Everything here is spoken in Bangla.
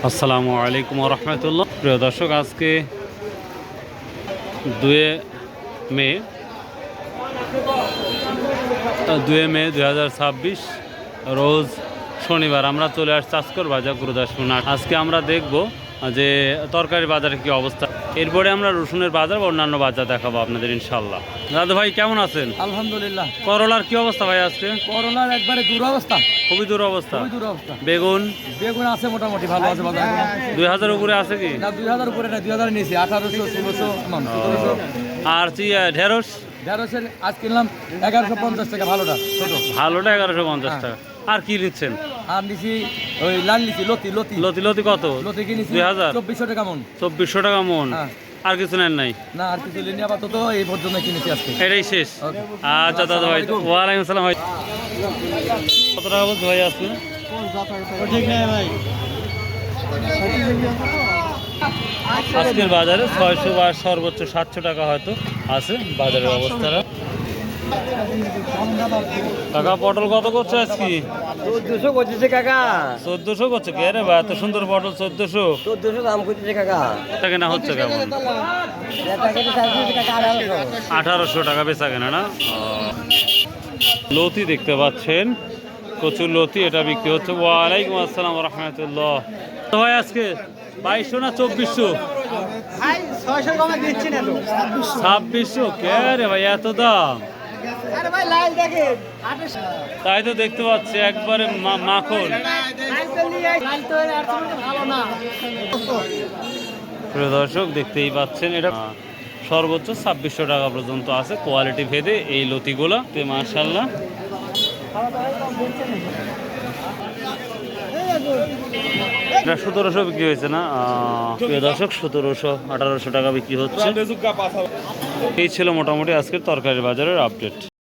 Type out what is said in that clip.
আসসালামু আলাইকুম ওয়া রাহমাতুল্লাহ। প্রিয় দর্শক, আজকে 2 মে 2026 রোজ শনিবার আমরা চলে আসছি চাষকর বাজার গুরুদাসপুর হাট। আজকে আমরা দেখব যে তরকারি বাজারে কি অবস্থা, এরপরে আমরা রসুনের বাজার বা অন্যান্য বাজার দেখাবো আপনাদের ইনশাল্লাহ। দাদু ভাই কেমন আছেন? আলহামদুলিল্লাহ। করলার কি অবস্থা ভাই আজকে? করলার একবারে দুরবস্থা, খুবই দুরবস্থা। খুবই দুরবস্থা। বেগুন বেগুন আছে মোটামুটি ভালো আছে বাজারে। 2000 উপরে আছে কি? না 2000 উপরে না, 2000 নিয়েছি, 1800 1600 মান 1700। আর ঢেঁড়স ঢেঁড়সের আজ কিনলাম 1150 টাকা ভালোটা, ছোট ভালোটা 1150 টাকা। আর কি নিচ্ছেন? আর নিছি ওই লাল নিছি লতি লতি লতি লতি কত? লতি কিনেছি 2000 2400 টাকা মন। 2400 টাকা মন। হ্যাঁ। আর কিছু নেন নাই? না আর কিছু লিনি আপাতত এই পর্যন্ত কিনেছি আজকে। এটাই শেষ? আচ্ছা দাদা ভাই, ওয়ালাইকুম আসসালাম ভাই। কত টাকা বলছো ভাই আজকে? ঠিক নাই ভাই। আজকের বাজারে 600 বা সর্বোচ্চ 700 টাকা হয়তো আছে বাজারের অবস্থাটা। কাকা পটল কত করছে আজকে? 1400 করতেছে কাকা। 1400 করছে? কে রে ভাই, এত সুন্দর পটল 1400 1400 দাম করতেছে কাকা। টাকা কেনা হচ্ছে কেমন? এটা কেটে 400 টাকা 1800। 1800 টাকা বেচা কেনা না? লতি দেখতে পাচ্ছেন, কচুর লতি, এটা বিক্রি হচ্ছে। ওয়ালাইকুম আসসালাম রহমতুল্লাহ। তো ভাই আজকে 2200 না 2400? ভাই 600 কমে দিচ্ছি না তো। 2600? কে রে ভাই এত দাম? আরে ভাই লাল দেখেন 2800। তাই তো দেখতে পাচ্ছি, একবারে মাখন। লাল তো নিয়ে লাল তো আর তো ভালো না। প্রিয় দর্শক, দেখতেই পাচ্ছেন এটা সর্বোচ্চ 2600 টাকা পর্যন্ত আছে কোয়ালিটি ভেদে এই লতিগুলো। মাশাআল্লাহ। এটা 1700 বিক্রি হয়েছে না? প্রিয় দর্শক, 1700 1800 টাকা বিক্রি হচ্ছে। এই ছিল মোটামুটি আজকের তরকারি বাজারের আপডেট।